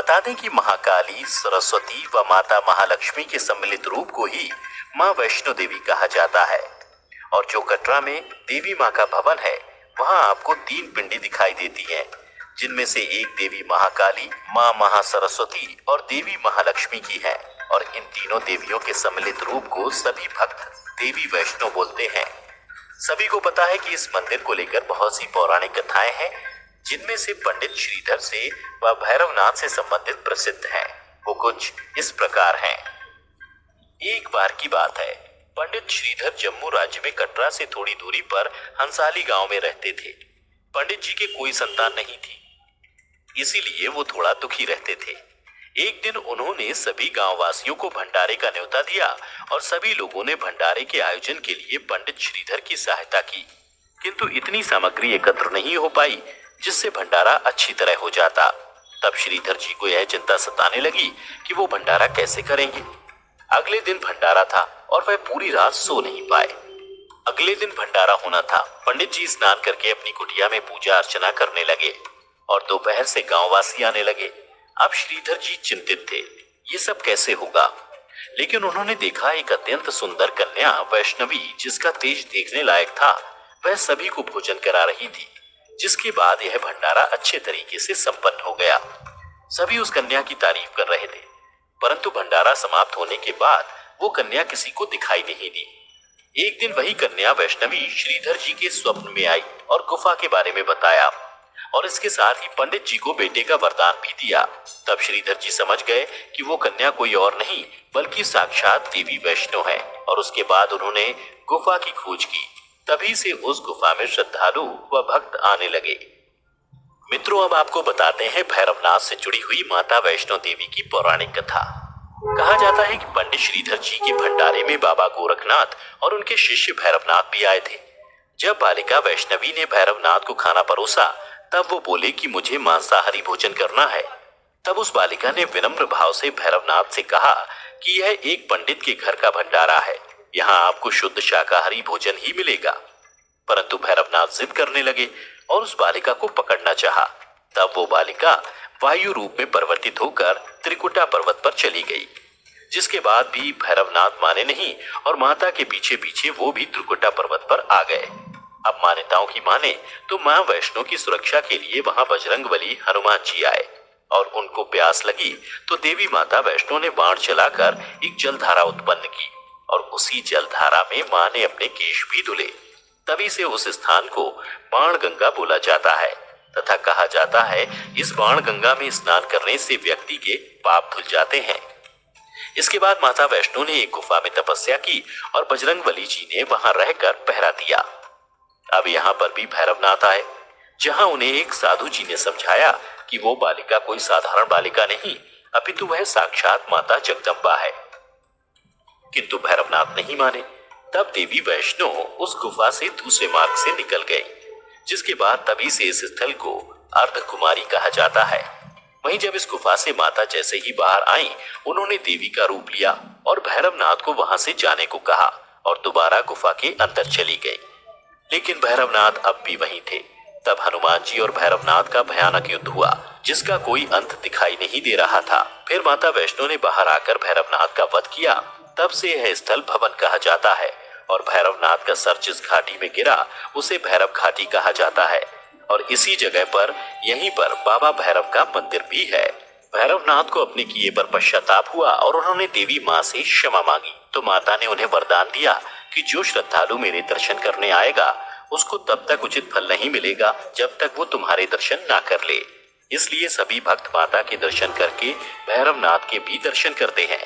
बता दें कि महाकाली, सरस्वती व माता महालक्ष्मी के सम्मिलित रूप को ही माँ वैष्णो देवी कहा जाता है। और जो कटरा में देवी माँ का भवन है, वहाँ आपको 3 पिंडी दिखाई देती हैं, जिनमें से एक देवी महाकाली, माँ महासरस्वती और देवी महालक्ष्मी की है। और इन तीनों देवियों के सम्मिलित रूप को सभी भक्त देवी वैष्णो बोलते हैं। सभी को पता है कि इस मंदिर को लेकर बहुत सी पौराणिक कथाएं हैं, जिनमें से पंडित श्रीधर से व भैरवनाथ से संबंधित प्रसिद्ध हैं। वो कुछ इस प्रकार हैं। एक बार की बात है, पंडित श्रीधर जम्मू राज्य में कटरा से थोड़ी दूरी पर हंसाली गांव में रहते थे। पंडित जी के कोई संतान नहीं थी, इसीलिए वो थोड़ा दुखी रहते थे। एक दिन उन्होंने सभी गांव वासियों को भंडारे का न्योता दिया और सभी लोगों ने भंडारे के आयोजन के लिए पंडित श्रीधर की सहायता की, किंतु इतनी सामग्री एकत्र नहीं हो पाई जिससे भंडारा अच्छी तरह हो जाता। तब श्रीधर जी को यह चिंता सताने लगी कि वो भंडारा कैसे करेंगे। अगले दिन भंडारा था और वह पूरी रात सो नहीं पाए। अगले दिन भंडारा होना था। पंडित जी स्नान करके अपनी कुटिया में पूजा अर्चना करने लगे और दोपहर से गांववासी आने लगे। अब श्रीधर जी चिंतित थे, ये सब कैसे होगा। लेकिन उन्होंने देखा एक अत्यंत सुंदर कन्या वैष्णवी, जिसका तेज देखने लायक था, वह सभी को भोजन करा रही थी, जिसके बाद यह भंडारा अच्छे तरीके से संपन्न हो गया। सभी उस कन्या की तारीफ कर रहे थे, परंतु भंडारा समाप्त होने के बाद वो कन्या किसी को दिखाई नहीं दी। एक दिन वही कन्या वैष्णवी श्रीधर जी के स्वप्न में आई और गुफा के बारे में बताया और इसके साथ ही पंडित जी को बेटे का वरदान भी दिया। तब श्रीधर जी समझ गए कि वो कन्या कोई और नहीं बल्कि साक्षात देवी वैष्णो है और उसके बाद उन्होंने गुफा की खोज की। तभी से उस गुफा में श्रद्धालु व भक्त आने लगे। मित्रों, अब आपको बताते हैं भैरवनाथ से जुड़ी हुई माता वैष्णो देवी की पौराणिक कथा। कहा जाता है कि पंडित श्रीधर जी के भंडारे में बाबा गोरखनाथ और उनके शिष्य भैरवनाथ भी आए थे। जब बालिका वैष्णवी ने भैरवनाथ को खाना परोसा, तब वो बोले कि मुझे मांसाहारी भोजन करना है। तब उस बालिका ने विनम्र भाव से भैरवनाथ से कहा कि यह एक पंडित के घर का भंडारा है, यहाँ आपको शुद्ध शाकाहारी भोजन ही मिलेगा। परंतु भैरवनाथ जिद करने लगे और उस बालिका को पकड़ना चाहा। तब वो बालिका वायु रूप में परिवर्तित होकर त्रिकुटा पर्वत पर चली गई, जिसके बाद भी भैरवनाथ माने नहीं और माता के पीछे पीछे वो भी त्रिकुटा पर्वत पर आ गए। अब मान्यताओं की माने तो मां वैष्णो की सुरक्षा के लिए वहां बजरंगबली हनुमान जी आए और उनको प्यास लगी तो देवी माता वैष्णो ने बाण चलाकर एक जलधारा उत्पन्न की और उसी जलधारा में मां ने अपने केश भी धुले। तभी से उस स्थान को बाण गंगा बोला जाता है तथा कहा जाता है इस बाण गंगा में स्नान करने से व्यक्ति के पाप धुल जाते हैं। इसके बाद माता वैष्णो ने एक गुफा में तपस्या की और बजरंगबली जी ने वहां रहकर पहरा दिया। अब यहाँ पर भी भैरवनाथ आए, जहां उन्हें एक साधु जी ने समझाया कि वो बालिका कोई साधारण बालिका नहीं अपितु वह साक्षात माता जगदम्बा है, किंतु भैरवनाथ नहीं माने। तब देवी वैष्णो उस गुफा से दूसरे मार्ग से निकल गई, जिसके बाद तभी से इस स्थल को अर्धकुमारी कहा जाता है। वहीं जब इस गुफा से माता जैसे ही बाहर आई, उन्होंने देवी का रूप लिया और भैरवनाथ को वहां से जाने को कहा और दोबारा गुफा के अंदर चली गई। लेकिन भैरवनाथ अब भी वहीं थे। तब हनुमान जी और भैरवनाथ का भयानक युद्ध हुआ, जिसका कोई अंत दिखाई नहीं दे रहा था। फिर माता वैष्णो ने बाहर आकर भैरवनाथ का वध किया। तब से यह स्थल भवन कहा जाता है और भैरवनाथ का सर जिस घाटी में गिरा उसे भैरव घाटी कहा जाता है और इसी जगह पर यहीं पर बाबा भैरव का मंदिर भी है। भैरवनाथ को अपने किए पर पश्चाताप हुआ और उन्होंने देवी माँ से क्षमा मांगी तो माता ने उन्हें वरदान दिया कि जो श्रद्धालु मेरे दर्शन करने आएगा उसको तब तक उचित फल नहीं मिलेगा जब तक वो तुम्हारे दर्शन ना कर ले। इसलिए सभी भक्त माता के दर्शन करके भैरवनाथ के भी दर्शन करते हैं।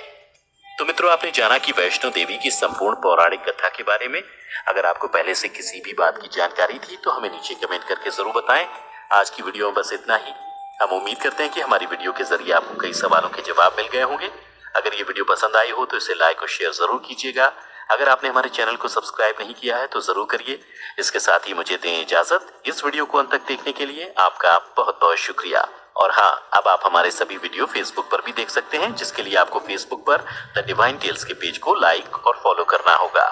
तो मित्रों, आपने जाना कि वैष्णो देवी की संपूर्ण पौराणिक कथा के बारे में। अगर आपको पहले से किसी भी बात की जानकारी थी तो हमें नीचे कमेंट करके जरूर बताएं। आज की वीडियो में बस इतना ही। हम उम्मीद करते हैं कि हमारी वीडियो के जरिए आपको कई सवालों के जवाब मिल गए होंगे। अगर ये वीडियो पसंद आई हो तो इसे लाइक और शेयर जरूर कीजिएगा। अगर आपने हमारे चैनल को सब्सक्राइब नहीं किया है तो जरूर करिए। इसके साथ ही मुझे दें इजाजत। इस वीडियो को अंत तक देखने के लिए आपका बहुत बहुत शुक्रिया। और हाँ, अब आप हमारे सभी वीडियो फेसबुक पर भी देख सकते हैं, जिसके लिए आपको फेसबुक पर द डिवाइन टेल्स के पेज को लाइक और फॉलो करना होगा।